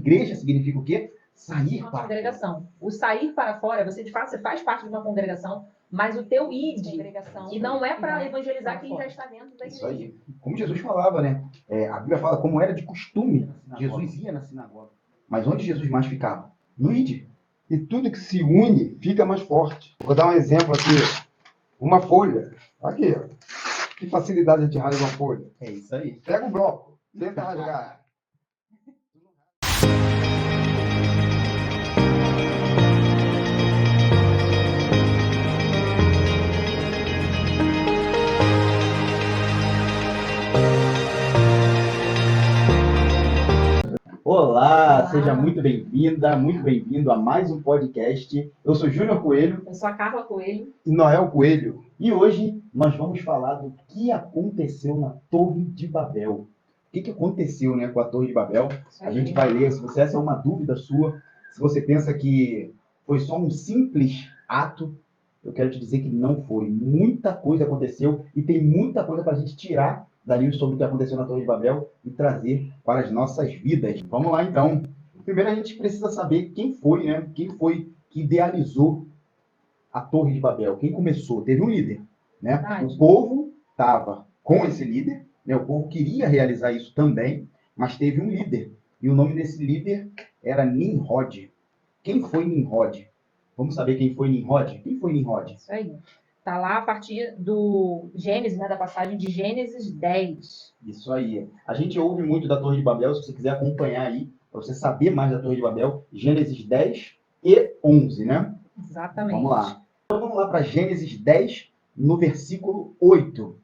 igreja significa o quê? Sair Uma para congregação. fora. O sair para fora, você de fato você faz parte de uma congregação, mas o teu id, e não é para evangelizar quem já está dentro da igreja. Isso aí. Como Jesus falava, né? A Bíblia fala como era de costume. Jesus ia na sinagoga. Mas onde Jesus mais ficava? No id. E tudo que se une fica mais forte. Vou dar um exemplo aqui. Uma folha. Aqui, ó. Que facilidade a gente rasga uma folha. É isso aí. Pega um bloco. Tenta rasgar. Olá, seja muito bem-vinda, muito bem-vindo a mais um podcast. Eu sou Júnior Coelho. Eu sou a Carla Coelho. E Noel Coelho. E hoje nós vamos falar do que aconteceu na Torre de Babel. O que aconteceu, né, com a Torre de Babel? A gente vai ler, se essa é uma dúvida sua, se você pensa que foi só um simples ato, eu quero te dizer que não foi. Muita coisa aconteceu e tem muita coisa para a gente tirar dali sobre o que aconteceu na Torre de Babel e trazer para as nossas vidas. Vamos lá, então. Primeiro a gente precisa saber quem foi, né? Quem foi que idealizou a Torre de Babel? Quem começou? Teve um líder, né? O povo estava com esse líder, né? O povo queria realizar isso também, mas teve um líder. E o nome desse líder era Nimrod. Quem foi Nimrod? Vamos saber quem foi Nimrod? Quem foi Nimrod? Isso aí. Está lá a partir do Gênesis, né, da passagem de Gênesis 10. Isso aí. A gente ouve muito da Torre de Babel, se você quiser acompanhar aí, para você saber mais da Torre de Babel, Gênesis 10 e 11, né? Exatamente. Vamos lá. Então vamos lá para Gênesis 10, no versículo 8.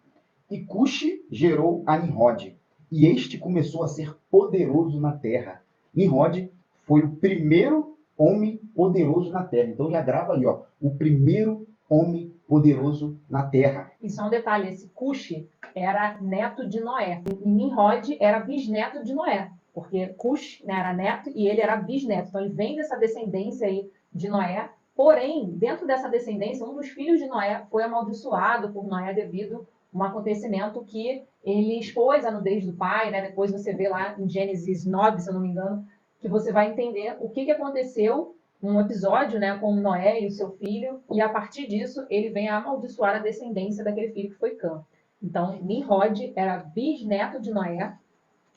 E Cuxi gerou a Nimrod, e este começou a ser poderoso na terra. Nimrod foi o primeiro homem poderoso na terra. Então já grava aí, ó, o primeiro homem poderoso na terra. E só um detalhe, esse Cuxi era neto de Noé. E Nimrod era bisneto de Noé, porque Cuxi, né, era neto e ele era bisneto. Então ele vem dessa descendência aí de Noé. Porém, dentro dessa descendência, um dos filhos de Noé foi amaldiçoado por Noé devido a um acontecimento que ele expôs a nudez do pai, né? Depois você vê lá em Gênesis 9, se eu não me engano, que você vai entender o que aconteceu, um episódio, né, com Noé e o seu filho, e a partir disso ele vem a amaldiçoar a descendência daquele filho que foi Cã. Então, Nimrod era bisneto de Noé,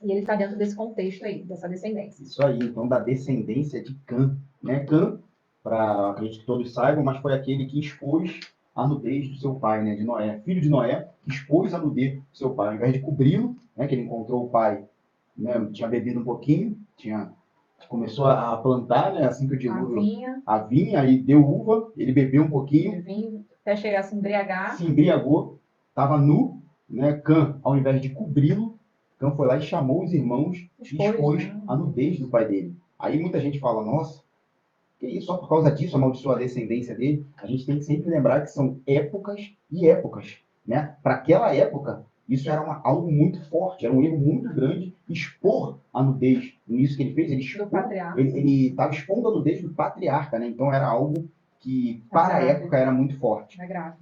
e ele está dentro desse contexto aí, dessa descendência. Isso aí, então da descendência de Cã, né? Cã, acredito que todos saibam, mas foi aquele que expôs a nudez do seu pai, né, de Noé, filho de Noé, que expôs a nudez do seu pai, ao invés de cobri-lo, né, que ele encontrou o pai, né, tinha bebido um pouquinho, começou a plantar, né, assim que o dilúvio, a vinha, aí deu uva, ele bebeu um pouquinho, vinho, até chegar a se embriagar, se embriagou, estava nu, né, Cã, ao invés de cobri-lo, Cã foi lá e chamou os irmãos e expôs a nudez do pai dele. Aí muita gente fala, nossa, que isso, só por causa disso amaldiçoou a descendência dele? A gente tem que sempre lembrar que são épocas e épocas, né? Para aquela época, isso era algo muito forte, era um erro muito grande expor a nudez. Nisso que ele fez, ele estava expondo a nudez do patriarca, né? Então era algo que, para a época, era muito forte.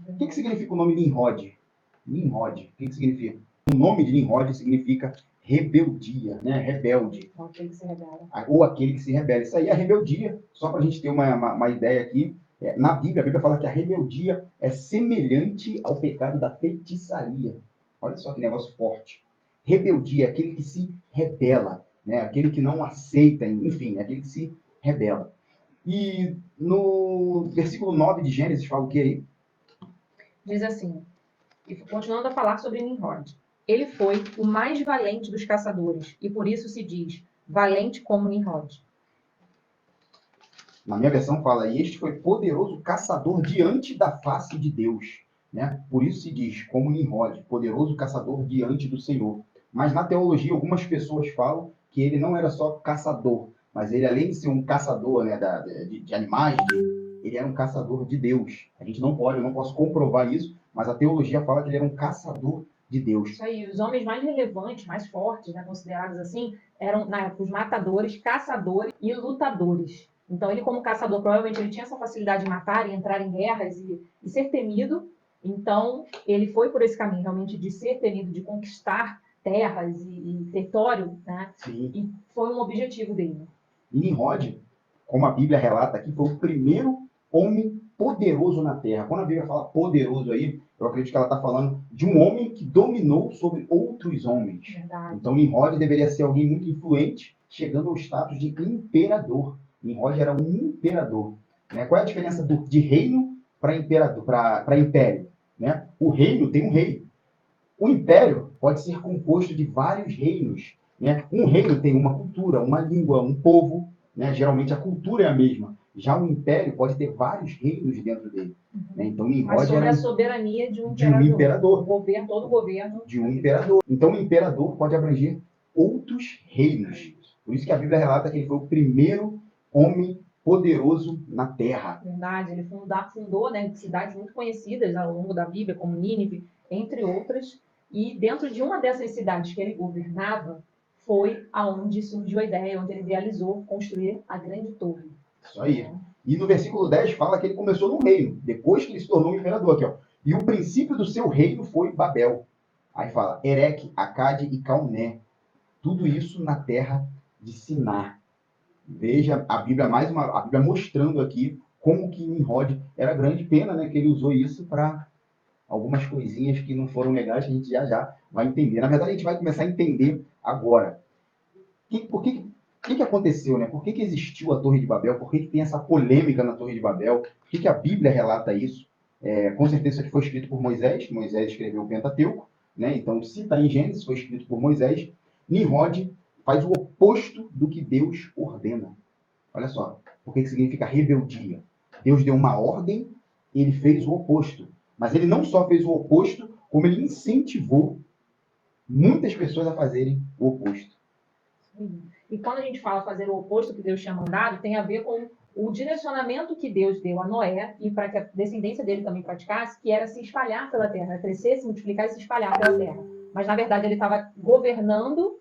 O que significa o nome Nimrod? Nimrod, o que significa? O nome de Nimrod significa rebeldia, né? Rebelde. Aquele que se rebela. Ou aquele que se rebela. Isso aí é a rebeldia. Só para a gente ter uma ideia aqui, na Bíblia, a Bíblia fala que a rebeldia é semelhante ao pecado da feitiçaria. Olha só que negócio forte. Rebeldia é aquele que se rebela, né? Aquele que não aceita, enfim, aquele que se rebela. E no versículo 9 de Gênesis fala o que aí? Diz assim, e continuando a falar sobre Nimrod. Ele foi o mais valente dos caçadores, e por isso se diz, valente como Nimrod. Na minha versão fala, e este foi poderoso caçador diante da face de Deus, né? Por isso se diz, como Nimrod, poderoso caçador diante do Senhor. Mas na teologia, algumas pessoas falam que ele não era só caçador, mas ele, além de ser um caçador, né, de animais, ele era um caçador de Deus. A gente não pode, eu não posso comprovar isso, mas a teologia fala que ele era um caçador de Deus. Isso aí, os homens mais relevantes, mais fortes, né, considerados assim, eram na época os matadores, caçadores e lutadores. Então ele, como caçador, provavelmente ele tinha essa facilidade de matar e entrar em guerras e ser temido. Então ele foi por esse caminho realmente de ser temido, de conquistar terras e território, né? Sim. E foi um objetivo dele. E Nimrod, como a Bíblia relata aqui, foi o primeiro homem poderoso na Terra. Quando a Bíblia fala poderoso aí, eu acredito que ela está falando de um homem que dominou sobre outros homens. Verdade. Então Nimrod deveria ser alguém muito influente, chegando ao status de imperador. Nimrod era um imperador. Né? Qual é a diferença de reino para imperador, para império? Né? O reino tem um rei. O império pode ser composto de vários reinos. Né? Um reino tem uma cultura, uma língua, um povo. Né? Geralmente a cultura é a mesma. Já o império pode ter vários reinos dentro dele. Né? Então Mas Nimrod sobre era a soberania de um de um imperador. O governo, todo o governo. De um imperador. Então o imperador pode abranger outros reinos. Por isso que a Bíblia relata que ele foi o primeiro homem poderoso na Terra. Verdade, ele fundou, né, cidades muito conhecidas ao longo da Bíblia, como Nínive, entre outras. E dentro de uma dessas cidades que ele governava, foi aonde surgiu a ideia, onde ele idealizou construir a grande torre. Isso aí. E no versículo 10 fala que ele começou no reino, depois que ele se tornou um imperador. Aqui, ó. E o princípio do seu reino foi Babel. Aí fala Ereque, Acade e Calné. Tudo isso na terra de Siná. Veja a Bíblia, a Bíblia mostrando aqui como que Nimrod era grande. Pena, né, que ele usou isso para algumas coisinhas que não foram legais, que a gente já vai entender. Na verdade, a gente vai começar a entender agora. O que aconteceu, né? Por que existiu a Torre de Babel? Por que tem essa polêmica na Torre de Babel? Por que a Bíblia relata isso? Com certeza isso aqui foi escrito por Moisés. Moisés escreveu o Pentateuco, né? Então, se está em Gênesis, foi escrito por Moisés. Nimrod faz o oposto do que Deus ordena. Olha só, o que significa rebeldia? Deus deu uma ordem, ele fez o oposto. Mas ele não só fez o oposto, como ele incentivou muitas pessoas a fazerem o oposto. E quando a gente fala fazer o oposto que Deus tinha mandado, tem a ver com o direcionamento que Deus deu a Noé e para que a descendência dele também praticasse, que era se espalhar pela terra, crescer, se multiplicar e se espalhar pela terra. Mas, na verdade, ele estava governando,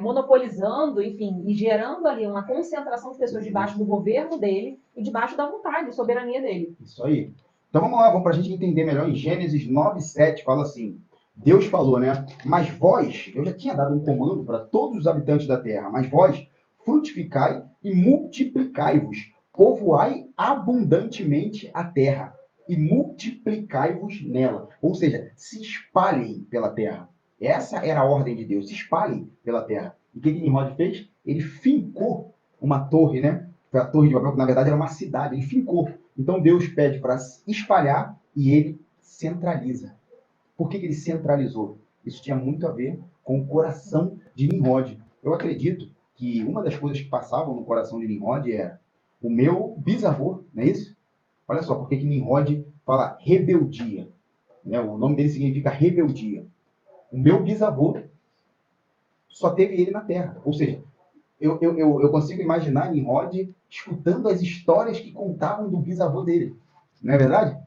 monopolizando, enfim, e gerando ali uma concentração de pessoas debaixo do governo dele e debaixo da vontade, soberania dele. Isso aí. Então vamos lá, para a gente entender melhor, em Gênesis 9:7 fala assim, Deus falou, né? Mas vós, eu já tinha dado um comando para todos os habitantes da terra, mas vós frutificai e multiplicai-vos, povoai abundantemente a terra e multiplicai-vos nela. Ou seja, se espalhem pela terra. Essa era a ordem de Deus, se espalhem pela terra. E o que Nimrod fez? Ele fincou uma torre, né? Foi a Torre de Babel, que na verdade era uma cidade, ele fincou. Então Deus pede para espalhar e ele centraliza. Por que ele centralizou? Isso tinha muito a ver com o coração de Nimrod. Eu acredito que uma das coisas que passavam no coração de Nimrod era o meu bisavô, não é isso? Olha só, por que Nimrod fala rebeldia? Né? O nome dele significa rebeldia. O meu bisavô só teve ele na Terra. Ou seja, eu consigo imaginar Nimrod escutando as histórias que contavam do bisavô dele. Não é verdade?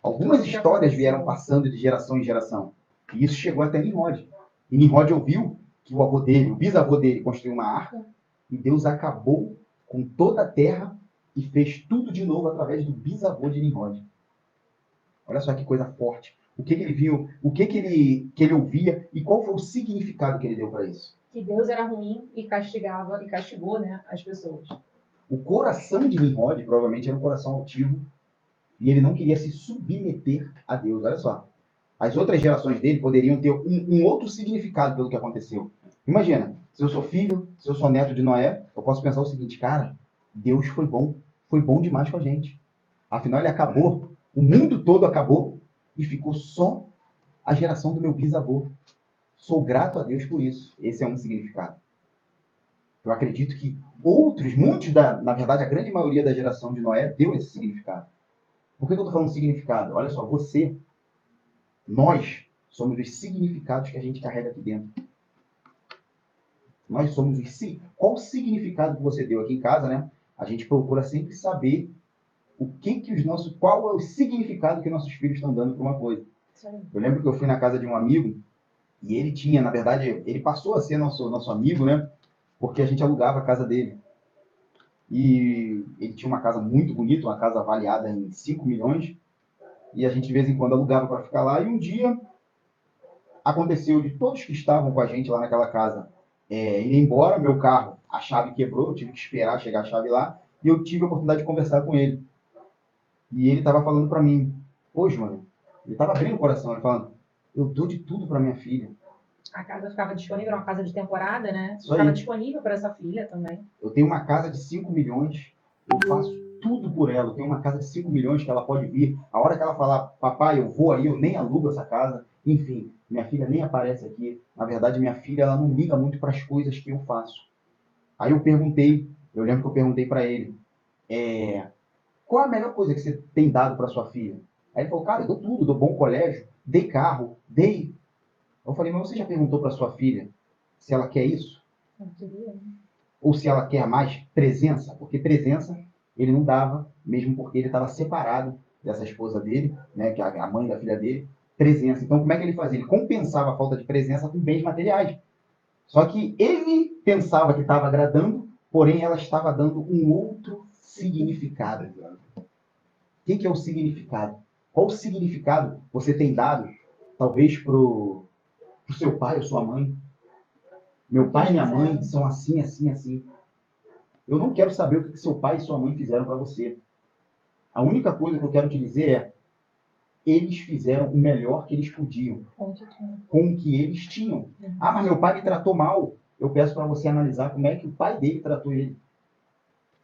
Algumas histórias vieram passando de geração em geração. E isso chegou até Nimrod. E Nimrod ouviu que o avô dele, o bisavô dele, construiu uma arca e Deus acabou com toda a terra e fez tudo de novo através do bisavô de Nimrod. Olha só que coisa forte. O que ele viu, o que ele ouvia e qual foi o significado que ele deu para isso. Que Deus era ruim e castigava e castigou, né, as pessoas. O coração de Nimrod provavelmente era um coração altivo e ele não queria se submeter a Deus. Olha só. As outras gerações dele poderiam ter um outro significado pelo que aconteceu. Imagina, se eu sou filho, se eu sou neto de Noé, eu posso pensar o seguinte, cara, Deus foi bom demais com a gente. Afinal, ele acabou, o mundo todo acabou e ficou só a geração do meu bisavô. Sou grato a Deus por isso. Esse é um significado. Eu acredito que muitos, na verdade, a grande maioria da geração de Noé deu esse significado. Por que eu estou falando significado? Olha só, nós somos os significados que a gente carrega aqui dentro. Nós somos Qual o significado que você deu aqui em casa, né? A gente procura sempre saber qual é o significado que nossos filhos estão dando para uma coisa. Sim. Eu lembro que eu fui na casa de um amigo e ele tinha, na verdade, ele passou a ser nosso amigo, né? Porque a gente alugava a casa dele. E ele tinha uma casa muito bonita, uma casa avaliada em 5 milhões. E a gente, de vez em quando, alugava para ficar lá. E um dia, aconteceu de todos que estavam com a gente lá naquela casa irem embora. Meu carro a chave quebrou, eu tive que esperar chegar a chave lá, e eu tive a oportunidade de conversar com ele. E ele estava falando para mim, hoje, mano, ele estava abrindo o coração, ele falando, eu dou de tudo para minha filha. A casa ficava disponível, era uma casa de temporada, né? Isso aí. Ficava disponível para essa filha também. Eu tenho uma casa de 5 milhões, eu faço tudo por ela. Eu tenho uma casa de 5 milhões que ela pode vir. A hora que ela falar, papai, eu vou aí, eu nem alugo essa casa. Enfim, minha filha nem aparece aqui. Na verdade, minha filha, ela não liga muito para as coisas que eu faço. Aí eu lembro que eu perguntei para ele, qual a melhor coisa que você tem dado para sua filha? Aí ele falou, cara, eu dou tudo, dou bom colégio, dei carro, dei. Eu falei, mas você já perguntou para sua filha se ela quer isso? Não queria. Ou se ela quer mais presença? Porque presença ele não dava, mesmo porque ele estava separado dessa esposa dele, né, que é a mãe da filha dele, presença. Então, como é que ele fazia? Ele compensava a falta de presença com bens materiais. Só que ele pensava que estava agradando, porém ela estava dando um outro significado. O que é o significado? Qual significado você tem dado, talvez, para o seu pai ou sua mãe? Meu pai e minha mãe são assim, assim, assim. Eu não quero saber o que seu pai e sua mãe fizeram para você. A única coisa que eu quero te dizer é, eles fizeram o melhor que eles podiam, com o que eles tinham. Ah, mas meu pai me tratou mal. Eu peço para você analisar como é que o pai dele tratou ele.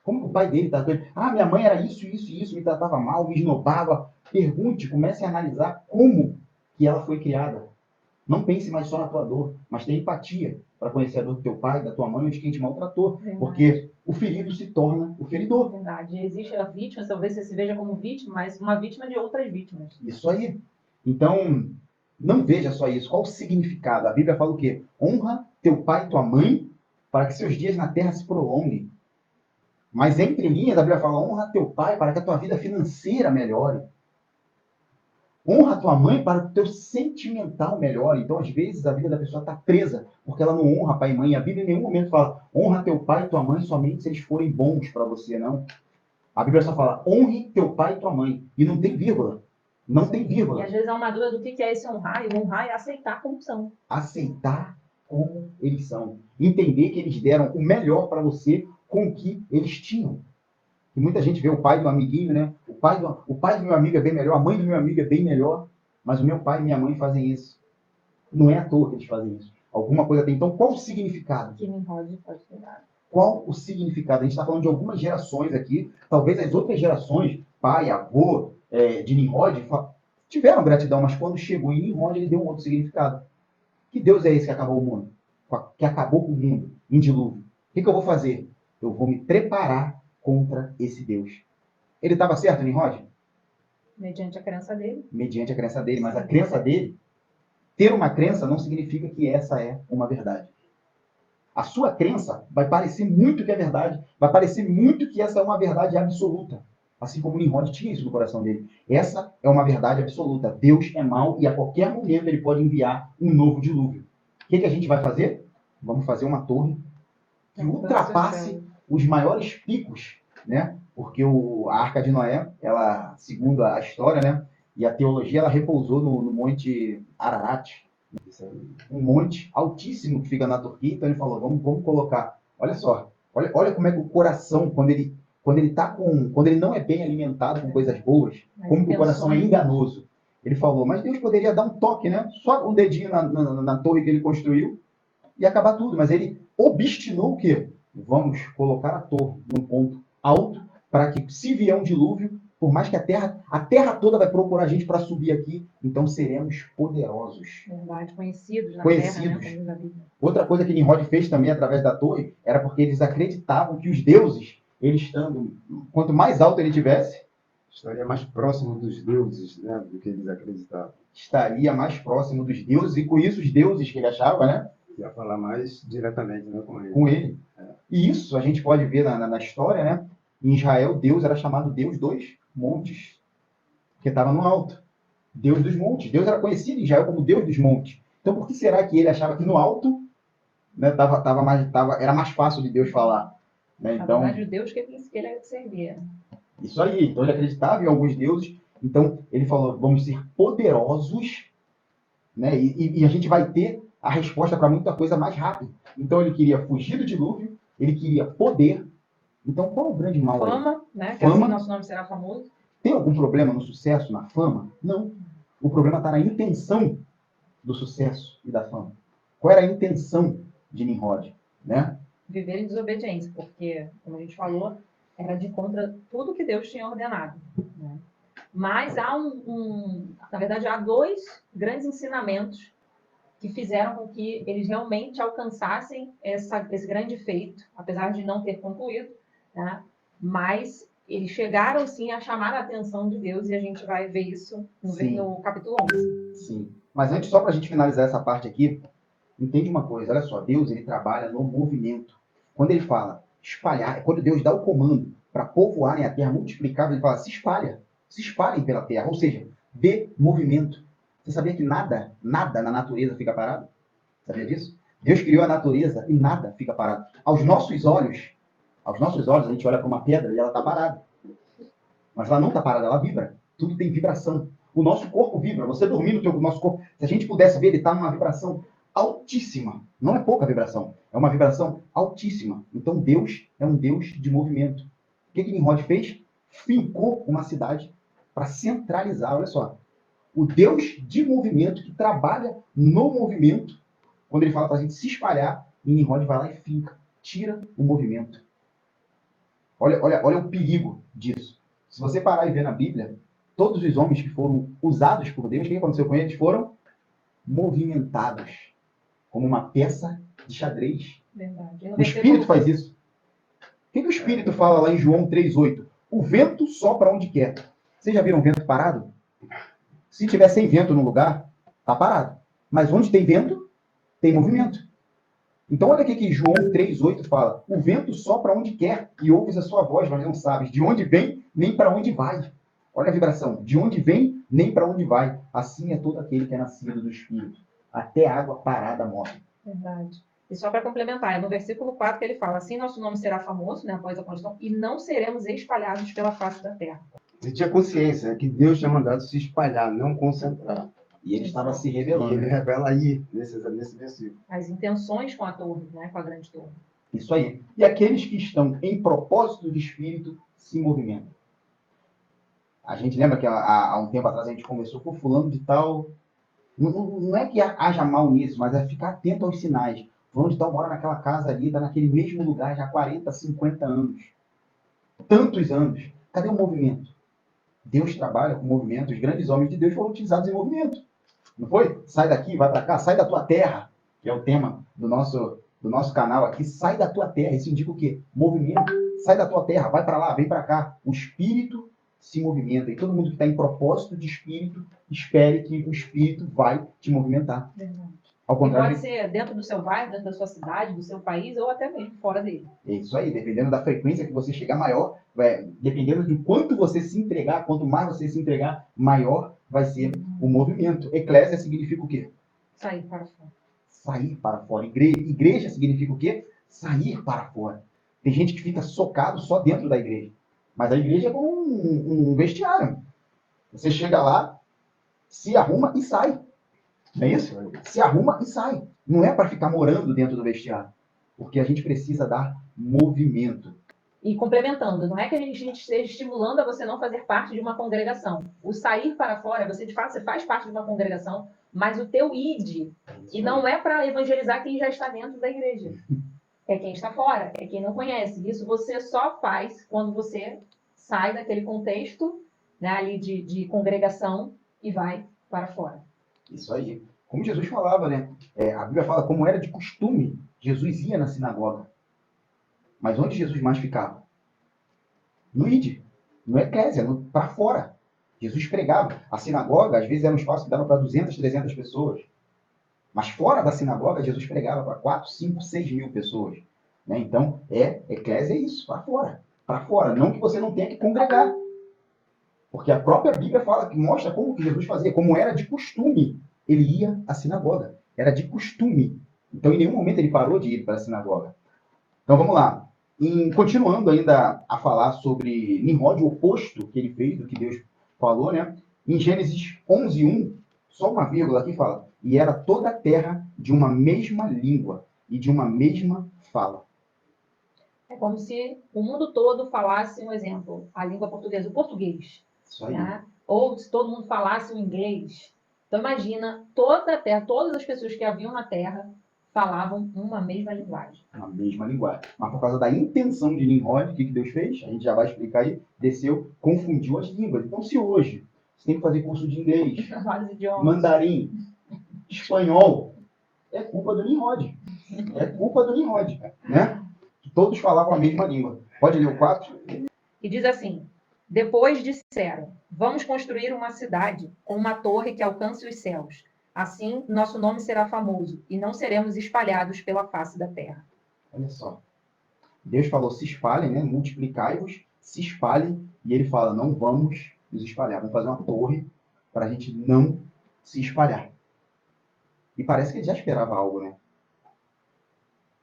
Como o pai dele tratou ele? Ah, minha mãe era isso, isso e isso, me tratava mal, me esnobava. Pergunte, comece a analisar como que ela foi criada. Não pense mais só na tua dor, mas tenha empatia para conhecer a dor do teu pai, da tua mãe, de quem te maltratou. Verdade. Porque o ferido se torna o feridor. Verdade. Existe a vítima, talvez você se veja como vítima, mas uma vítima de outras vítimas. Isso aí. Então, não veja só isso. Qual o significado? A Bíblia fala o quê? Honra teu pai e tua mãe para que seus dias na terra se prolonguem. Mas entre linhas, a Bíblia fala, honra teu pai para que a tua vida financeira melhore. Honra tua mãe para que o teu sentimental melhore. Então, às vezes, a vida da pessoa está presa, porque ela não honra pai e mãe. A Bíblia em nenhum momento fala, honra teu pai e tua mãe somente se eles forem bons para você, não. A Bíblia só fala, honre teu pai e tua mãe. E não tem vírgula. Não tem vírgula. E às vezes há uma dúvida do que é esse honrar, e honrar é aceitar como são. Aceitar como eles são. Entender que eles deram o melhor para você com o que eles tinham. E muita gente vê o pai do amiguinho, né? O pai do meu amigo é bem melhor, a mãe do meu amigo é bem melhor, mas o meu pai e minha mãe fazem isso. Não é à toa que eles fazem isso. Alguma coisa tem. Então, qual o significado? Que Nimrod pode dar. Qual o significado? A gente está falando de algumas gerações aqui, talvez as outras gerações, pai, avô, de Nimrod, tiveram gratidão, mas quando chegou em Nimrod, ele deu um outro significado. Que Deus é esse que acabou o mundo? Que acabou com o mundo em dilúvio? O que eu vou fazer? Eu vou me preparar contra esse Deus. Ele estava certo, Nimrod? Mediante a crença dele. Mediante a crença dele, mas a crença dele, ter uma crença não significa que essa é uma verdade. A sua crença vai parecer muito que é verdade, vai parecer muito que essa é uma verdade absoluta. Assim como Nimrod tinha isso no coração dele. Essa é uma verdade absoluta. Deus é mau e a qualquer momento ele pode enviar um novo dilúvio. O que a gente vai fazer? Vamos fazer uma torre que ultrapasse os maiores picos, né? Porque a Arca de Noé, ela, segundo a história, né, e a teologia, ela repousou no Monte Ararat, um monte altíssimo que fica na Turquia. Então ele falou, vamos colocar. Olha só, olha como é que o coração, quando ele não é bem alimentado com coisas boas, como que o coração é enganoso. Ele falou, mas Deus poderia dar um toque, né? Só um dedinho na torre que ele construiu e acabar tudo. Mas ele obstinou o quê? Vamos colocar a torre num ponto alto para que, se vier um dilúvio, por mais que a terra toda vai procurar a gente para subir aqui, então seremos poderosos. Verdade, conhecidos na conhecidos. Terra, né? Outra coisa que Nimrod fez também através da torre era porque eles acreditavam que os deuses, ele estando, quanto mais alto ele tivesse, estaria mais próximo dos deuses, né, do que eles acreditavam. Estaria mais próximo dos deuses, e com isso os deuses que ele achava, né? Ia falar mais diretamente, né, com ele. Com ele. E isso a gente pode ver na história, né? Em Israel, Deus era chamado Deus dos montes, porque estava no alto. Deus dos montes. Deus era conhecido em Israel como Deus dos montes. Então, por que será que ele achava que no alto, né, era mais fácil de Deus falar? Né? Então, na verdade, o Deus que ele servia. Isso aí. Então, ele acreditava em alguns deuses. Então, ele falou, vamos ser poderosos, né? E a gente vai ter a resposta para muita coisa mais rápido. Então, ele queria fugir do dilúvio, ele queria poder. Então, qual é o grande mal aí? Fama, né? Que Fama. assim nosso nome será famoso. Tem algum problema no sucesso, na fama? Não. O problema está na intenção do sucesso e da fama. Qual era a intenção de Nimrod, né? Viver em desobediência, porque, como a gente falou, era de contra tudo que Deus tinha ordenado, né? Mas há na verdade, há dois grandes ensinamentos que fizeram com que eles realmente alcançassem esse grande feito, apesar de não ter concluído, né? Mas eles chegaram, sim, a chamar a atenção de Deus, e a gente vai ver isso no capítulo 11. Sim. Mas antes, só para a gente finalizar essa parte aqui, entende uma coisa, olha só, Deus ele trabalha no movimento. Quando ele fala espalhar, quando Deus dá o comando para povoarem a terra, multiplicar, ele fala se espalhem pela terra, ou seja, dê movimento. Você sabia que nada na natureza fica parado? Sabia disso? Deus criou a natureza e nada fica parado. Aos nossos olhos, a gente olha para uma pedra e ela está parada. Mas ela não está parada, ela vibra. Tudo tem vibração. O nosso corpo vibra. Você dormir no nosso corpo, se a gente pudesse ver, ele está numa vibração altíssima. Não é pouca vibração, é uma vibração altíssima. Então Deus é um Deus de movimento. O que Nimrod fez? Fincou uma cidade para centralizar, olha só. O Deus de movimento, que trabalha no movimento, quando ele fala para a gente se espalhar, e Nimrod vai lá e finca, tira o movimento. Olha o perigo disso. Se você parar e ver na Bíblia, todos os homens que foram usados por Deus, o que aconteceu com eles? Foram movimentados, como uma peça de xadrez. Verdade. O Espírito faz isso. O que o Espírito fala lá em João 3,8? O vento sopra onde quer. Vocês já viram vento parado? Se tiver sem vento no lugar, está parado. Mas onde tem vento, tem movimento. Então olha o que João 3,8 fala. O vento sopra onde quer e ouves a sua voz, mas não sabes de onde vem, nem para onde vai. Olha a vibração. De onde vem, nem para onde vai. Assim é todo aquele que é nascido do Espírito. Até a água parada morre. Verdade. E só para complementar, é no versículo 4 que ele fala, assim nosso nome será famoso, né, após a construção, e não seremos espalhados pela face da terra. Ele tinha consciência que Deus tinha mandado se espalhar, não concentrar. E ele estava se E revelando. ele revela aí, nesse versículo. As intenções com a torre, né, com a grande torre. Isso aí. E aqueles que estão em propósito de espírito se movimentam. A gente lembra que há um tempo atrás a gente conversou com fulano de tal. Não é que haja mal nisso, mas é ficar atento aos sinais. Fulano de tal mora naquela casa ali, está naquele mesmo lugar já há 40, 50 anos. Tantos anos. Cadê o movimento? Deus trabalha com movimento. Os grandes homens de Deus foram utilizados em movimento. Não foi? Sai daqui, vai para cá, sai da tua terra, que é o tema do nosso canal aqui. Sai da tua terra. Isso indica o quê? Movimento. Sai da tua terra, vai para lá, vem para cá. O espírito se movimenta. E todo mundo que está em propósito de espírito, espere que o espírito vai te movimentar. Verdade. Ao E contrário, pode ser dentro do seu bairro, dentro da sua cidade, do seu país, ou até mesmo fora dele. é isso aí, dependendo da frequência que você chegar maior, dependendo de quanto você se entregar, quanto mais você se entregar, maior vai ser o movimento. Eclésia significa o quê? Sair para fora. Sair para fora. Igreja significa o quê? Sair para fora. Tem gente que fica socado só dentro da igreja. Mas a igreja é como um vestiário. Você chega lá, se arruma e sai. Não é isso? Se arruma e sai. Não é para ficar morando dentro do vestiário. Porque a gente precisa dar movimento. E complementando, não é que a gente esteja estimulando a você não fazer parte de uma congregação. O sair para fora, você de fato você faz parte de uma congregação, mas o teu id, e não é para evangelizar quem já está dentro da igreja. É quem está fora, é quem não conhece. Isso você só faz quando você sai daquele contexto, né, ali de congregação e vai para fora. Isso aí. Como Jesus falava, né? A Bíblia fala como era de costume. Jesus ia na sinagoga. Mas onde Jesus mais ficava? No id, no eclésia, para fora. Jesus pregava. A sinagoga, às vezes, era um espaço que dava para 200, 300 pessoas. Mas fora da sinagoga, Jesus pregava para 4, 5, 6 mil pessoas. Né? Então, eclésia é isso, para fora. Para fora. Não que você não tenha que congregar. Porque a própria Bíblia fala, que mostra como que Jesus fazia, como era de costume. Ele ia à sinagoga. Era de costume. Então, em nenhum momento ele parou de ir para a sinagoga. Então, vamos lá. Continuando ainda a falar sobre Nimrod, o oposto que ele fez do que Deus falou, né? Em Gênesis 11:1, só uma vírgula aqui fala, e era toda a terra de uma mesma língua e de uma mesma fala. É como se o mundo todo falasse, um exemplo, a língua portuguesa, o português. Isso aí. Né? Ou se todo mundo falasse o inglês. Então imagina, toda a Terra, todas as pessoas que haviam na Terra falavam uma mesma linguagem. Na mesma linguagem. Mas por causa da intenção de Nimrod, o que Deus fez? A gente já vai explicar aí. Desceu, confundiu as línguas. Então, se hoje você tem que fazer curso de inglês, Vários idiomas. mandarim, espanhol, é culpa do Nimrod. É culpa do Nimrod, né? Todos falavam a mesma língua. Pode ler o 4? E diz assim: depois disseram, vamos construir uma cidade com uma torre que alcance os céus. Assim, nosso nome será famoso e não seremos espalhados pela face da terra. Olha só. Deus falou, se espalhem, né? Multiplicai-vos, se espalhem. E ele fala, não vamos nos espalhar. Vamos fazer uma torre para a gente não se espalhar. E parece que ele já esperava algo, né?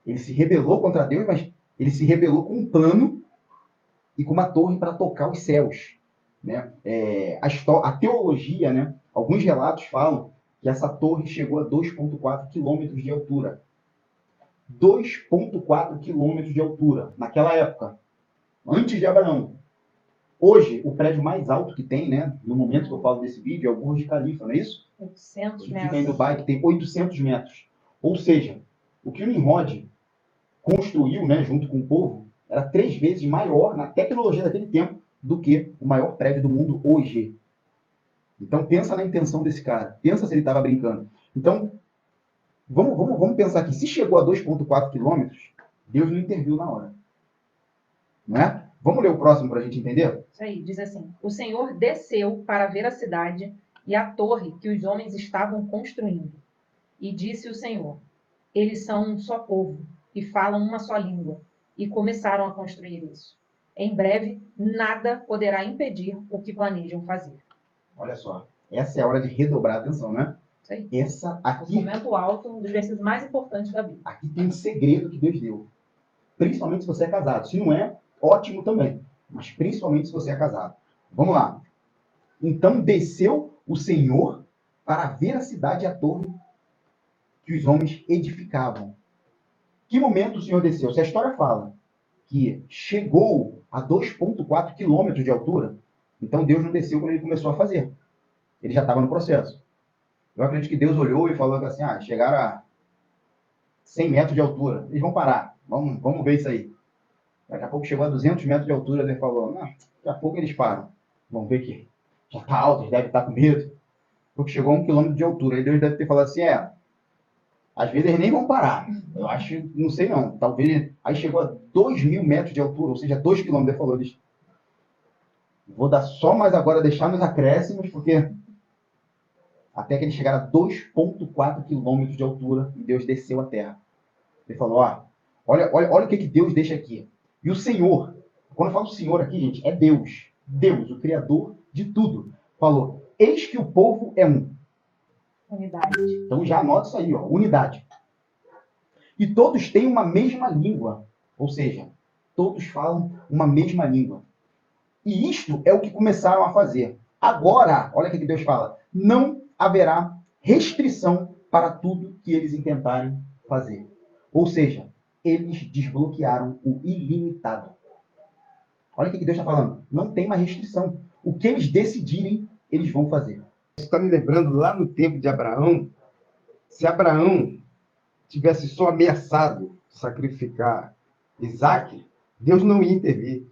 Ele se rebelou contra Deus, mas ele se rebelou com um plano e com uma torre para tocar os céus. Né? A teologia, né? Alguns relatos falam que essa torre chegou a 2,4 quilômetros de altura. 2,4 quilômetros de altura, naquela época, antes de Abraão. Hoje, o prédio mais alto que tem, né, no momento que eu falo desse vídeo, é o Burj Khalifa, não é isso? 800 Que fica em metros. Dubai, que tem 800 metros. Ou seja, o que o Nimrod construiu, né, junto com o povo, era 3 vezes maior na tecnologia daquele tempo do que o maior prédio do mundo hoje. Então, pensa na intenção desse cara. Pensa se ele estava brincando. Então, vamos pensar aqui. Se chegou a 2,4 quilômetros, Deus não interviu na hora. Não é? Vamos ler o próximo para a gente entender? Isso aí, diz assim: o Senhor desceu para ver a cidade e a torre que os homens estavam construindo. E disse o Senhor: eles são um só povo e falam uma só língua. E começaram a construir isso. Em breve, nada poderá impedir o que planejam fazer. Olha só. Essa é a hora de redobrar a atenção, né? Isso aí. Essa O aqui, momento alto, um dos versículos mais importantes da Bíblia. aqui tem um segredo que Deus deu. Principalmente se você é casado. Se não é, ótimo também. Mas principalmente se você é casado. Vamos lá. Então desceu o Senhor para ver a cidade e a torre que os homens edificavam. Que momento o Senhor desceu? Se a história fala que chegou a 2,4 quilômetros de altura, então Deus não desceu quando ele começou a fazer. Ele já estava no processo. Eu acredito que Deus olhou e falou assim, chegaram a 100 metros de altura. Eles vão parar. Vamos ver isso aí. Daqui a pouco chegou a 200 metros de altura. Ele falou, daqui a pouco eles param. Vamos ver que já está alto, eles devem estar com medo. Porque chegou a 1 quilômetro de altura. Aí Deus deve ter falado assim, às vezes eles nem vão parar. Eu acho, não sei não. Talvez. Aí chegou a 2.000 metros de altura, ou seja, 2 quilômetros. Ele falou, vou dar só mais agora, deixar nos acréscimos, porque até que eles chegaram a 2,4 quilômetros de altura e Deus desceu à terra. Ele falou, olha o que Deus deixa aqui. E o Senhor, quando eu falo Senhor aqui, gente, é Deus. Deus, o Criador de tudo. Falou, eis que o povo é um. Unidade. Então já anota isso aí, unidade. E todos têm uma mesma língua. Ou seja, todos falam uma mesma língua. E isto é o que começaram a fazer. Agora, olha o que Deus fala, não haverá restrição para tudo que eles intentarem fazer. Ou seja, eles desbloquearam o ilimitado. Olha o que Deus está falando. Não tem mais restrição. O que eles decidirem, eles vão fazer. Isso está me lembrando lá no tempo de Abraão. Se Abraão tivesse só ameaçado sacrificar Isaac, Deus não ia intervir.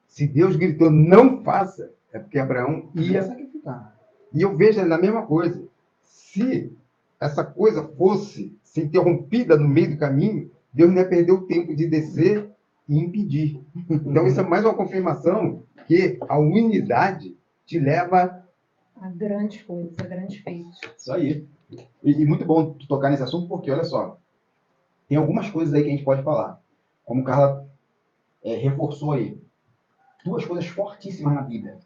Se Deus gritou, não faça, é porque Abraão ia sacrificar. E eu vejo a mesma coisa. Se essa coisa fosse se interrompida no meio do caminho, Deus não ia perder o tempo de descer e impedir. Então, isso é mais uma confirmação que a unidade te leva A grandes coisas, a grandes feitos. Isso aí. E muito bom tu tocar nesse assunto, porque, olha só, tem algumas coisas aí que a gente pode falar. Como o Carla reforçou aí. 2 coisas fortíssimas na Bíblia.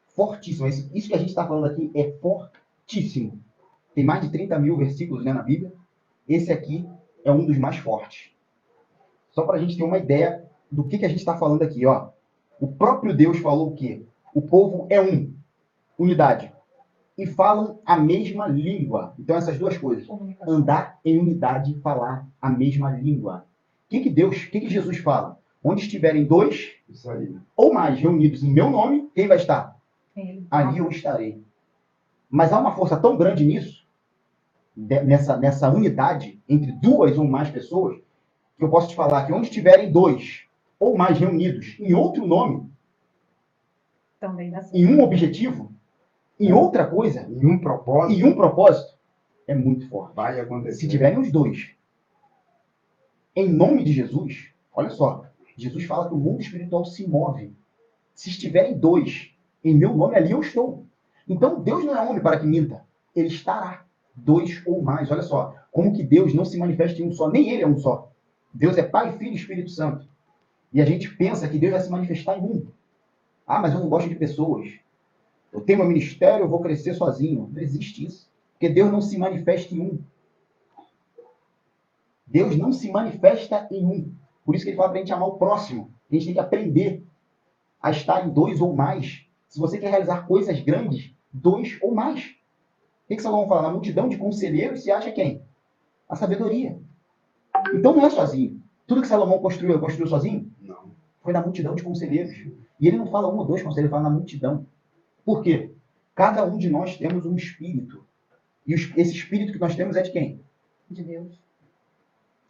Fortíssimas. Isso que a gente está falando aqui é fortíssimo. Tem mais de 30 mil versículos, né, na Bíblia. Esse aqui é um dos mais fortes. Só para a gente ter uma ideia do que a gente está falando aqui. Ó. O próprio Deus falou o quê? O povo é um. Unidade. E falam a mesma língua. Então, essas 2 coisas. Andar em unidade e falar a mesma língua. O que Jesus fala? Onde estiverem dois Isso aí. ou mais reunidos em meu nome, quem vai estar? Ele. Ali eu estarei. Mas há uma força tão grande nisso, nessa unidade entre duas ou mais pessoas, que eu posso te falar que onde estiverem dois ou mais reunidos em outro nome, Também dá certo. em um objetivo, em outra coisa, Em um propósito, em um propósito, é muito forte. vai acontecer. Se tiverem os dois, em nome de Jesus, olha só, Jesus fala que o mundo espiritual se move. Se estiverem dois, em meu nome, ali eu estou. Então, Deus não é homem para que minta. Ele estará. Dois ou mais. Olha só, como que Deus não se manifesta em um só. Nem ele é um só. Deus é Pai, Filho e Espírito Santo. E a gente pensa que Deus vai se manifestar em um. Ah, mas eu não gosto de pessoas. Eu tenho meu ministério, eu vou crescer sozinho. Não existe isso. Porque Deus não se manifesta em um. Deus não se manifesta em um. Por isso que ele fala para a gente amar o próximo. A gente tem que aprender a estar em dois ou mais. Se você quer realizar coisas grandes, dois ou mais. O que Salomão fala? Na multidão de conselheiros se acha quem? A sabedoria. Então não é sozinho. Tudo que Salomão construiu sozinho? Não. Foi na multidão de conselheiros. E ele não fala um ou dois conselheiros, ele fala na multidão. Por quê? Cada um de nós temos um espírito. E esse espírito que nós temos é de quem? De Deus.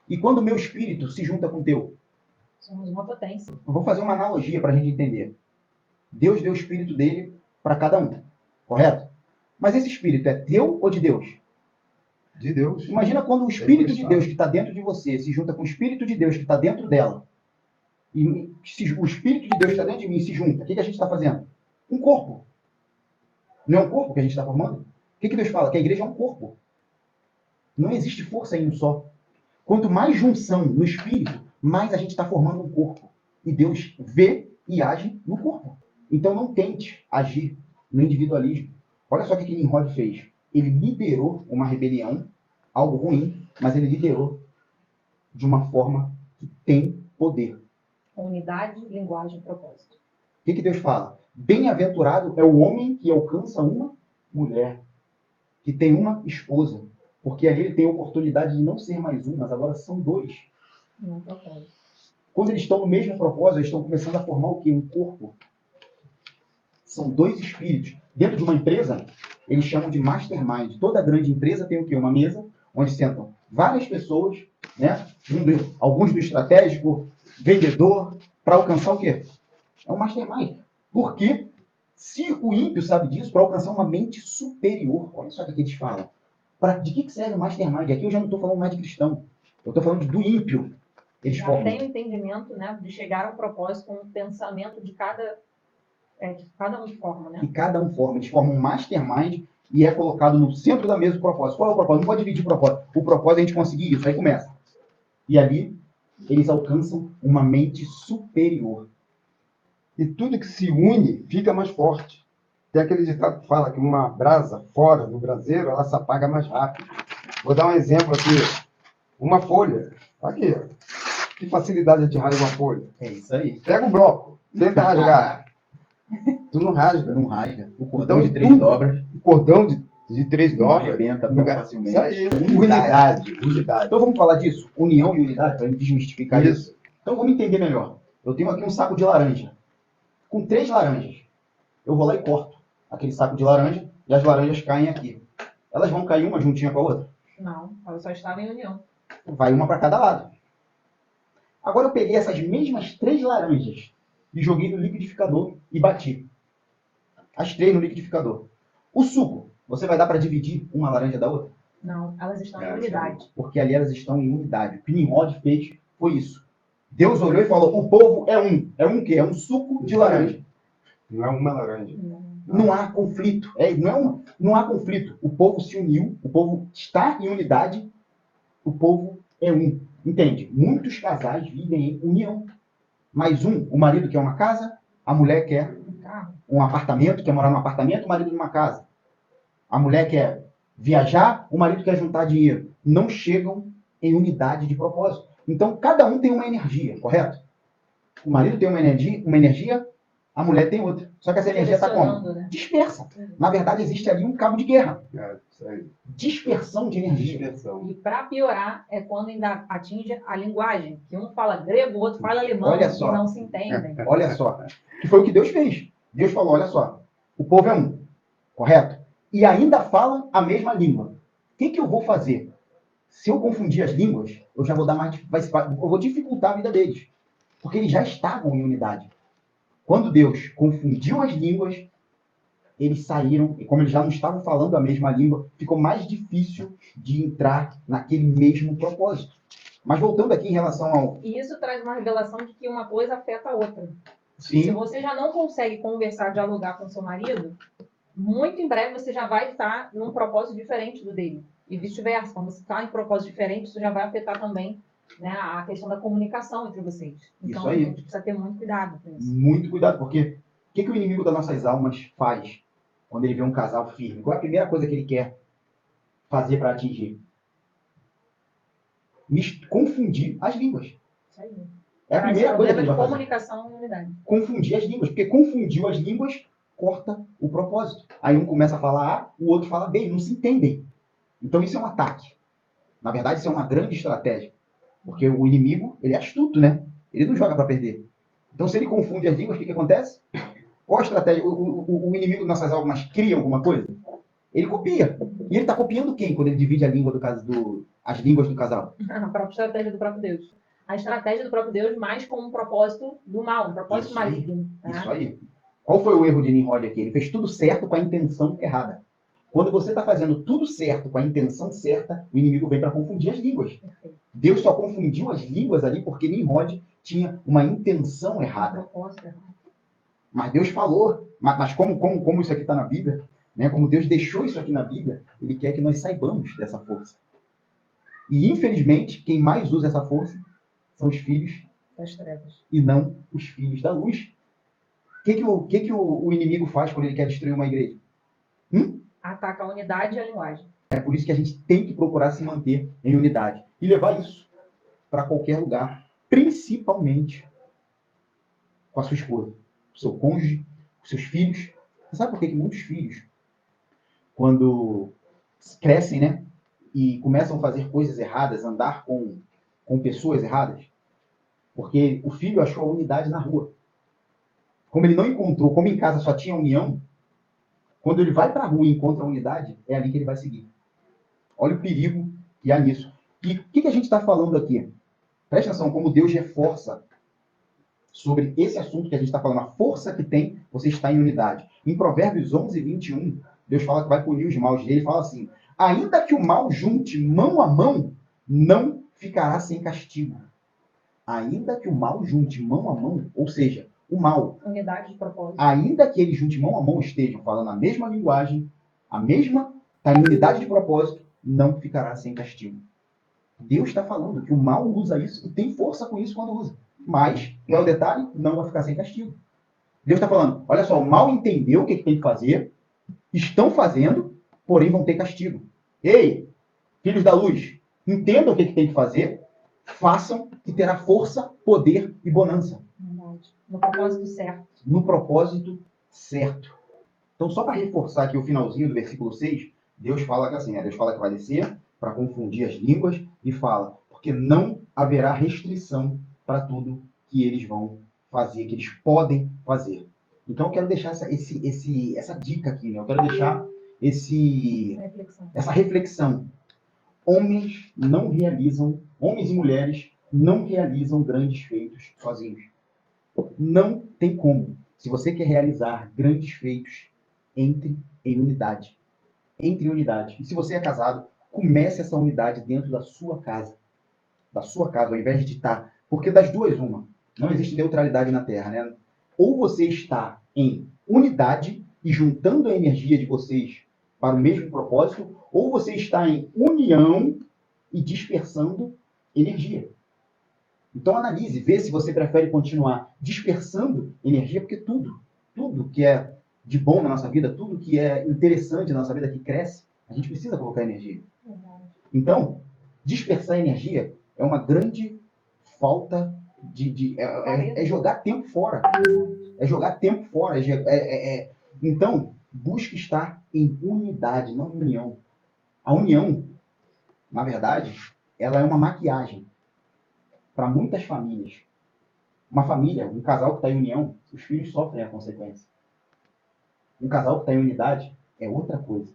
E quando o meu espírito se junta com o teu? Somos uma potência. Eu vou fazer uma analogia para a gente entender. Deus deu o espírito dele para cada um. Correto? Mas esse espírito é teu ou de Deus? De Deus. Imagina quando o espírito de Deus que está dentro de você se junta com o espírito de Deus que está dentro dela. E se o espírito de Deus que está dentro de mim se junta. O que a gente está fazendo? Um corpo. Não é um corpo que a gente está formando? O que Deus fala? Que a igreja é um corpo. Não existe força em um só. Quanto mais junção no espírito, mais a gente está formando um corpo. E Deus vê e age no corpo. Então não tente agir no individualismo. Olha só o que Nimrod fez. Ele liderou uma rebelião, algo ruim, mas ele liderou de uma forma que tem poder. Unidade, linguagem e propósito. O que Deus fala? Bem-aventurado é o homem que alcança uma mulher, que tem uma esposa. Porque ali ele tem a oportunidade de não ser mais um, mas agora são dois. Não propósito. Quando eles estão no mesmo propósito, eles estão começando a formar o quê? Um corpo. São dois espíritos. Dentro de uma empresa, eles chamam de mastermind. Toda grande empresa tem o quê? Uma mesa onde sentam várias pessoas, né? Alguns do estratégico, vendedor, para alcançar o quê? É um mastermind. Porque se o ímpio sabe disso, para alcançar uma mente superior. Olha só o que eles falam. De que serve o mastermind? Aqui eu já não estou falando mais de cristão. Eu estou falando do ímpio. Eles Já tem o entendimento, né, de chegar a um propósito com o pensamento de cada um forma, né? E cada um forma. Eles formam um mastermind e é colocado no centro da mesa o propósito. Qual é o propósito? Não pode dividir o propósito. O propósito é a gente conseguir isso. Aí começa. E ali, eles alcançam uma mente superior. E tudo que se une fica mais forte. Tem aquele ditado que fala que uma brasa fora do braseiro, ela se apaga mais rápido. Vou dar um exemplo aqui. Uma folha. Aqui, ó. Que facilidade a gente rasga uma folha. É isso aí. Pega o bloco, tenta rasgar. Tu não rasga. Não rasga. O cordão Então, de 3 tudo. dobras O cordão de 3 não dobras. arrebenta tão Lugar- facilmente. Isso aí. Unidade. Então vamos falar disso. União e unidade, para a gente desmistificar isso. Então vamos entender melhor. Eu tenho aqui um saco de laranja. Com 3 laranjas. Eu vou lá e corto aquele saco de laranja e as laranjas caem aqui. Elas vão cair uma juntinha com a outra? Não, ela só estava em união. Vai uma para cada lado. Agora eu peguei essas mesmas 3 laranjas e joguei no liquidificador e bati. As 3 no liquidificador. O suco, você vai dar para dividir uma laranja da outra? Não, elas estão em unidade. Porque ali elas estão em unidade. O que Nimrod fez foi isso. Deus olhou e falou, o povo é um. É um quê? É um suco de laranja. Não é uma laranja. Não há conflito. Não há conflito. O povo se uniu, o povo está em unidade, o povo é um. Entende? Muitos casais vivem em união. Mas o marido quer uma casa, a mulher quer um apartamento, quer morar num apartamento, o marido numa casa. A mulher quer viajar, o marido quer juntar dinheiro. Não chegam em unidade de propósito. Então, cada um tem uma energia, correto? O marido tem uma energia, a mulher tem outra. Só que essa energia está como? Direcionando, né? Dispersa. Na verdade, existe ali um cabo de guerra. Isso aí. Dispersão de energia. Dispersão. E para piorar, é quando ainda atinge a linguagem. Que um fala grego, o outro fala alemão, Olha e só. não se entendem. Olha só. Que foi o que Deus fez. Deus falou, olha só, o povo é um, correto? E ainda falam a mesma língua. O que eu vou fazer? Se eu confundir as línguas, eu já vou dar mais, eu vou dificultar a vida deles. Porque eles já estavam em unidade. Quando Deus confundiu as línguas, eles saíram, e como eles já não estavam falando a mesma língua, ficou mais difícil de entrar naquele mesmo propósito. Mas voltando aqui em relação ao... E isso traz uma revelação de que uma coisa afeta a outra. Sim. Se você já não consegue conversar, dialogar com seu marido, muito em breve você já vai estar num propósito diferente do dele. E vice-versa. Quando você está em propósito diferente, isso já vai afetar também, né, a questão da comunicação entre vocês. Então, Isso aí. a gente precisa ter muito cuidado com isso. Muito cuidado, porque o que o inimigo das nossas almas faz quando ele vê um casal firme? Qual é a primeira coisa que ele quer fazer para atingir? Confundir as línguas. Isso aí. É a Traz primeira coisa que problema ele de vai fazer. comunicação e unidade. Confundir as línguas, porque confundiu as línguas, corta o propósito. Aí um começa a falar A, o outro fala B, e não se entendem. Então isso é um ataque. Na verdade, isso é uma grande estratégia. Porque o inimigo, ele é astuto, né? Ele não joga para perder. Então, se ele confunde as línguas, o que acontece? Qual a estratégia? O inimigo das nossas almas cria alguma coisa? Ele copia. E ele está copiando quem quando ele divide a língua as línguas do casal? A própria estratégia do próprio Deus. A estratégia do próprio Deus, mais com um propósito do mal, um propósito Isso aí. maligno. Tá? Isso aí. Qual foi o erro de Nimrod aqui? Ele fez tudo certo com a intenção errada. Quando você está fazendo tudo certo com a intenção certa, o inimigo vem para confundir as línguas. Perfeito. Deus só confundiu as línguas ali porque Nimrod tinha uma intenção Um errada. propósito errado. Mas Deus falou, mas como isso aqui está na Bíblia, né? Como Deus deixou isso aqui na Bíblia, Ele quer que nós saibamos dessa força. E, infelizmente, quem mais usa essa força são os filhos Das trevas. e não os filhos da luz. O que o inimigo faz quando ele quer destruir uma igreja? Ataca a unidade e a linguagem. É por isso que a gente tem que procurar se manter em unidade e levar isso para qualquer lugar, principalmente com a sua esposa, com o seu cônjuge, com seus filhos. Você sabe por que muitos filhos, quando crescem, né, e começam a fazer coisas erradas, andar com pessoas erradas? Porque o filho achou a unidade na rua. Como ele não encontrou, como em casa só tinha união, quando ele vai para a rua e encontra a unidade, é ali que ele vai seguir. Olha o perigo que há nisso. E o que a gente está falando aqui? Presta atenção, como Deus reforça sobre esse assunto que a gente está falando, a força que tem você está em unidade. Em Provérbios 11, 21, Deus fala que vai punir os maus. E ele fala assim, ainda que o mal junte mão a mão, não ficará sem castigo. Ainda que o mal junte mão a mão, ou seja, o mal, Unidade de propósito. ainda que ele junte mão a mão, estejam falando a mesma linguagem, está em unidade de propósito, não ficará sem castigo. Deus está falando que o mal usa isso e tem força com isso quando usa. Mas, qual é o detalhe? Não vai ficar sem castigo. Deus está falando, olha só, o mal entendeu o que tem que fazer, estão fazendo, porém vão ter castigo. Ei, filhos da luz, entendam o que tem que fazer, façam que terá força, poder e bonança. Verdade. No propósito certo. No propósito certo. Então, só para reforçar aqui o finalzinho do versículo 6, Deus fala que assim, Deus fala que vai descer para confundir as línguas e fala, porque não haverá restrição para tudo que eles vão fazer, que eles podem fazer. Então, eu quero deixar essa dica aqui, né? Eu quero deixar essa reflexão. Homens e mulheres não realizam grandes feitos sozinhos. Não tem como. Se você quer realizar grandes feitos, entre em unidade. Entre em unidade. E se você é casado, comece essa unidade dentro da sua casa. Da sua casa, ao invés de estar... Porque das duas, uma. Não existe neutralidade na Terra, né? Ou você está em unidade e juntando a energia de vocês para o mesmo propósito, ou você está em união e dispersando energia. Então analise, vê se você prefere continuar dispersando energia, porque tudo que é de bom na nossa vida, tudo que é interessante na nossa vida, que cresce, a gente precisa colocar energia. Então, dispersar energia é uma grande falta é jogar tempo fora. É jogar tempo fora. Então, busque estar em unidade, não em união. A união, na verdade, ela é uma maquiagem para muitas famílias. Uma família, um casal que está em união, os filhos sofrem a consequência. Um casal que está em unidade é outra coisa.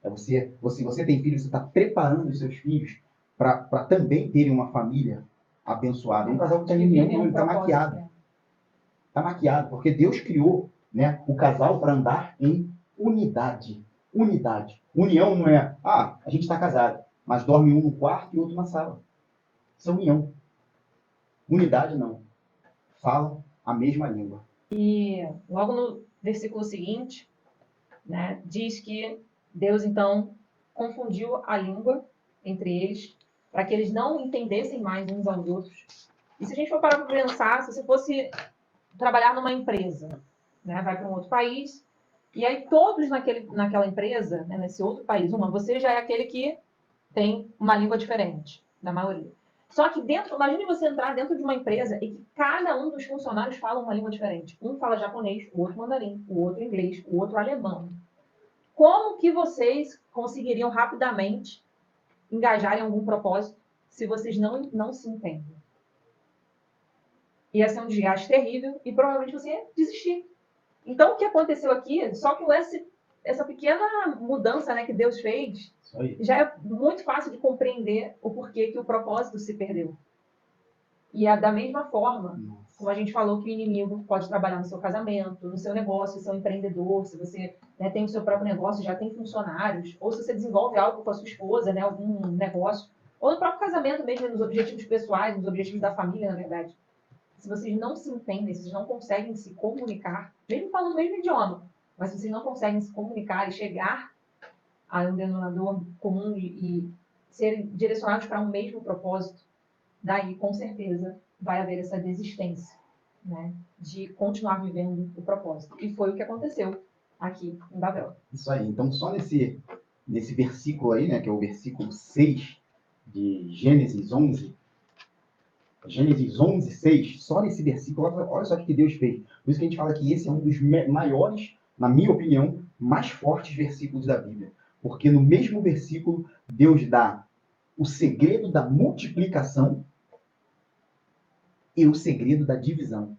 É você tem filhos, você está preparando os seus filhos para também terem uma família abençoada. Um casal que está em união, não, ele está maquiado. Está maquiado, porque Deus criou, né, o casal para andar em unidade. Unidade. União não é, a gente está casado, mas dorme um no quarto e outro na sala. Isso é união. Unidade não. Falam a mesma língua. E logo no versículo seguinte, né, diz que Deus, então, confundiu a língua entre eles, para que eles não entendessem mais uns aos outros. E se a gente for parar para pensar, se você fosse trabalhar numa empresa, né, vai para um outro país, e aí todos naquela empresa, né, nesse outro país, você já é aquele que tem uma língua diferente, da maioria. Só que imagine você entrar dentro de uma empresa e que cada um dos funcionários fala uma língua diferente. Um fala japonês, o outro mandarim, o outro inglês, o outro alemão. Como que vocês conseguiriam rapidamente engajar em algum propósito se vocês não se entendem? Ia ser um desgaste terrível e provavelmente você ia desistir. Então, o que aconteceu aqui, só com essa pequena mudança, né, que Deus fez, já é muito fácil de compreender o porquê que o propósito se perdeu. E é da mesma forma, como a gente falou, que o inimigo pode trabalhar no seu casamento, no seu negócio, se é um empreendedor, se você, né, tem o seu próprio negócio, já tem funcionários, ou se você desenvolve algo com a sua esposa, né, algum negócio, ou no próprio casamento mesmo, nos objetivos pessoais, nos objetivos da família, na verdade. Se vocês não se entendem, se vocês não conseguem se comunicar, mesmo falando o mesmo idioma, mas se vocês não conseguem se comunicar e chegar a um denominador comum e serem direcionados para um mesmo propósito, daí, com certeza, vai haver essa desistência, né, de continuar vivendo o propósito. E foi o que aconteceu aqui em Babel. Isso aí. Então, só nesse versículo aí, né, que é o versículo 6 de Gênesis 11, 6, só nesse versículo, olha só o que Deus fez. Por isso que a gente fala que esse é um dos maiores, na minha opinião, mais fortes versículos da Bíblia. Porque no mesmo versículo, Deus dá o segredo da multiplicação e o segredo da divisão.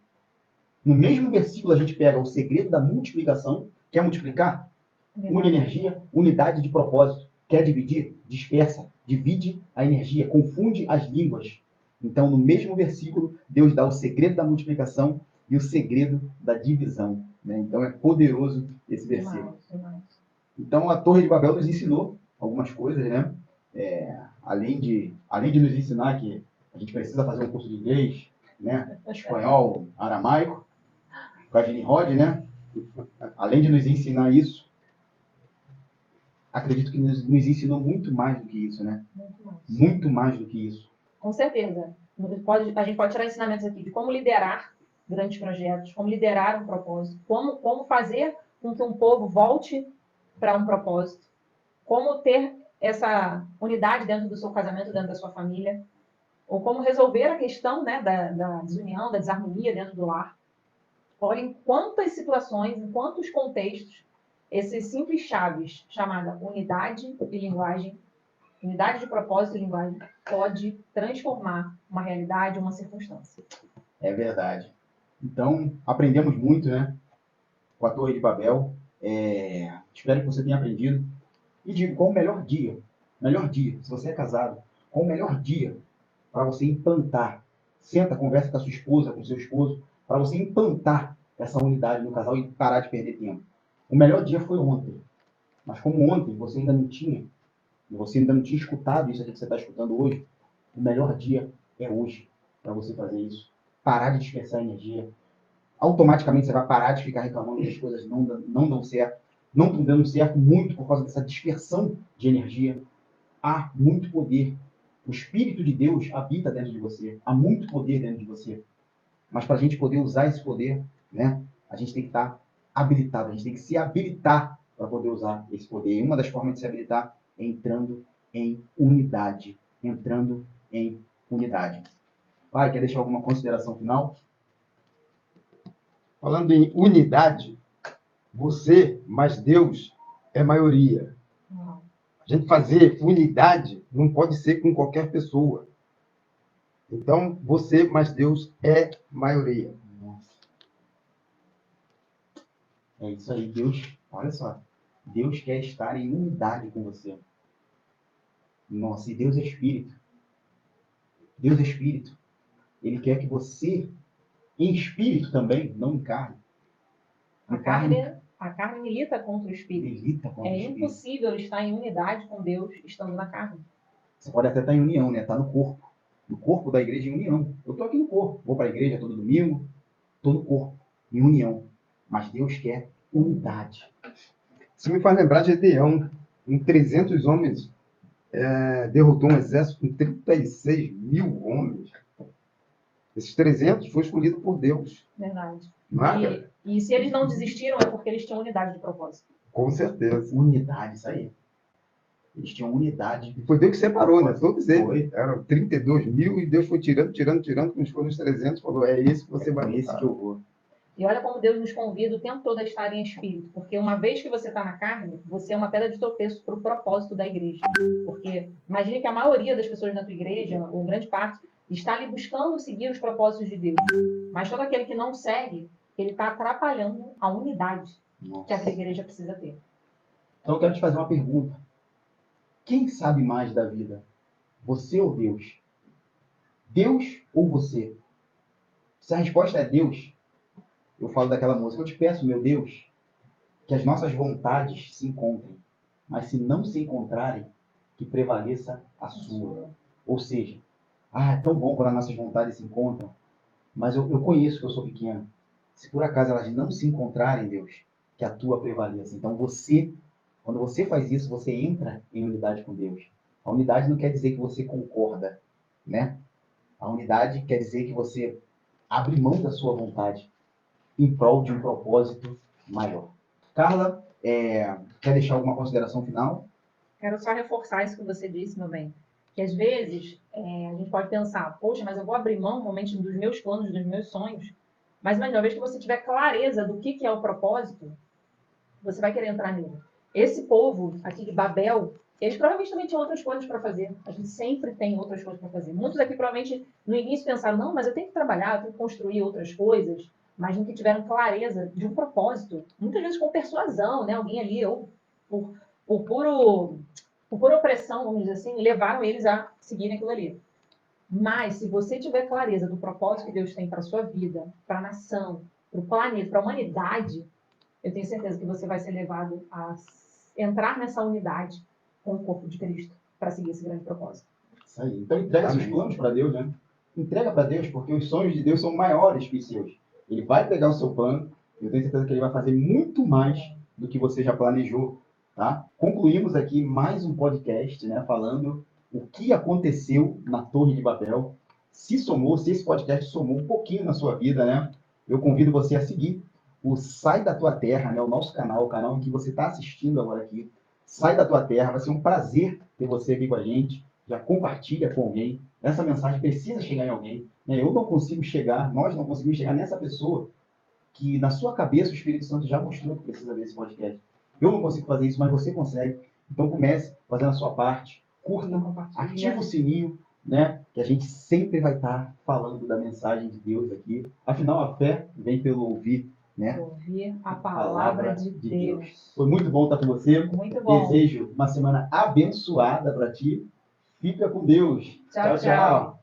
No mesmo versículo, a gente pega o segredo da multiplicação. Quer multiplicar? Une energia, unidade de propósito. Quer dividir? Dispersa. Divide a energia, confunde as línguas. Então, no mesmo versículo, Deus dá o segredo da multiplicação e o segredo da divisão. Né? Então, é poderoso esse versículo. Então, a Torre de Babel nos ensinou algumas coisas, né? Além de nos ensinar que a gente precisa fazer um curso de inglês, né? Espanhol, aramaico, com a Nimrod, né? Além de nos ensinar isso, acredito que nos ensinou muito mais do que isso, né? Muito mais do que isso. Com certeza. A gente pode tirar ensinamentos aqui de como liderar grandes projetos, como liderar um propósito, como fazer com que um povo volte para um propósito, como ter essa unidade dentro do seu casamento, dentro da sua família, ou como resolver a questão, né, da desunião, da desarmonia dentro do lar. Olhem quantas situações, em quantos contextos, esses simples chaves, chamada unidade e linguagem, unidade de propósito e linguagem, pode transformar uma realidade, uma circunstância. É verdade. Então, aprendemos muito, né, com a Torre de Babel. Espero que você tenha aprendido. E digo, qual o melhor dia, se você é casado, qual o melhor dia para você implantar? Senta, conversa com a sua esposa, com o seu esposo, para você implantar essa unidade no casal e parar de perder tempo. O melhor dia foi ontem. Mas como ontem você ainda não tinha escutado isso aqui que você está escutando hoje, o melhor dia é hoje para você fazer isso. Parar de dispersar energia. Automaticamente você vai parar de ficar reclamando que as coisas não dão certo. Não estão dando certo muito por causa dessa dispersão de energia. Há muito poder. O Espírito de Deus habita dentro de você. Há muito poder dentro de você. Mas para a gente poder usar esse poder, né, a gente tem que estar habilitado. A gente tem que se habilitar para poder usar esse poder. E uma das formas de se habilitar é entrando em unidade. Entrando em unidade. Pai, quer deixar alguma consideração final? Falando em unidade, você mais Deus é maioria. Não. A gente fazer unidade não pode ser com qualquer pessoa. Então, você mais Deus é maioria. Nossa. É isso aí, Deus, olha só. Deus quer estar em unidade com você. Nossa, e Deus é Espírito. Deus é Espírito. Ele quer que você, em espírito também, não em carne. Em A carne milita contra o espírito. milita contra o É Espírito. impossível estar em unidade com Deus estando na carne. Você pode até estar em união, né? Estar no corpo. No corpo da igreja em união. Eu estou aqui no corpo. Vou para a igreja todo domingo. Estou no corpo, em união. Mas Deus quer unidade. Isso me faz lembrar de Gedeão. Com 300 homens, derrotou um exército com 36 mil homens. Esses 300 foi escolhido por Deus. Verdade. Não é, cara? E se eles não desistiram, é porque eles tinham unidade de propósito. Com certeza. Unidade, isso aí. Eles tinham unidade. E foi Deus que separou, né? Todos eles. Foi. Eram 32 mil e Deus foi tirando. Quando escolheu os 300, falou, é esse que você vai Esse lutar. que eu vou. E olha como Deus nos convida o tempo todo a estar em espírito. Porque uma vez que você está na carne, você é uma pedra de tropeço para o propósito da igreja. Porque imagine que a maioria das pessoas na tua igreja, ou grande parte, está ali buscando seguir os propósitos de Deus. Mas todo aquele que não segue, ele está atrapalhando a unidade que Nossa. a igreja precisa ter. Então eu quero te fazer uma pergunta. Quem sabe mais da vida? Você ou Deus? Deus ou você? Se a resposta é Deus, eu falo daquela música, eu te peço, meu Deus, que as nossas vontades se encontrem, mas se não se encontrarem, que prevaleça a sua. Ou seja, é tão bom quando as nossas vontades se encontram, mas eu conheço que eu sou pequeno. Se por acaso elas não se encontrarem, Deus, que a tua prevaleça. Então você, quando você faz isso, você entra em unidade com Deus. A unidade não quer dizer que você concorda, né? A unidade quer dizer que você abre mão da sua vontade em prol de um propósito maior. Carla, quer deixar alguma consideração final? Quero só reforçar isso que você disse, meu bem. Que às vezes a gente pode pensar, poxa, mas eu vou abrir mão realmente dos meus planos, dos meus sonhos. Mas uma vez que você tiver clareza do que é o propósito, você vai querer entrar nele. Esse povo aqui de Babel, eles provavelmente também tinham outras coisas para fazer. A gente sempre tem outras coisas para fazer. Muitos aqui provavelmente no início pensaram, não, mas eu tenho que trabalhar, eu tenho que construir outras coisas. Mas nunca tiveram clareza de um propósito. Muitas vezes com persuasão, né? Alguém ali, ou por pura opressão, vamos dizer assim, levaram eles a seguirem aquilo ali. Mas, se você tiver clareza do propósito que Deus tem para a sua vida, para a nação, para o planeta, para a humanidade, eu tenho certeza que você vai ser levado a entrar nessa unidade com o corpo de Cristo para seguir esse grande propósito. Isso aí. Então entrega seus planos para Deus, né? Entrega para Deus, porque os sonhos de Deus são maiores que os seus. Ele vai pegar o seu plano, e eu tenho certeza que ele vai fazer muito mais do que você já planejou, tá? Concluímos aqui mais um podcast, né, falando o que aconteceu na Torre de Babel. Se esse podcast somou um pouquinho na sua vida, né? Eu convido você a seguir o Sai da Tua Terra, né, o nosso canal, o canal em que você está assistindo agora aqui. Sai da Tua Terra, vai ser um prazer ter você aqui com a gente. Já compartilha com alguém. Essa mensagem precisa chegar em alguém. Né? Eu não consigo chegar, nós não conseguimos chegar nessa pessoa que na sua cabeça o Espírito Santo já mostrou que precisa ver esse podcast. Eu não consigo fazer isso, mas você consegue. Então comece fazendo a sua parte. Curta, ativa o sininho, né? Que a gente sempre vai estar falando da mensagem de Deus aqui. Afinal, a fé vem pelo ouvir, né? Ouvir a palavra de Deus. Foi muito bom estar com você. Muito bom. Desejo uma semana abençoada para ti. Fica com Deus. Tchau, tchau.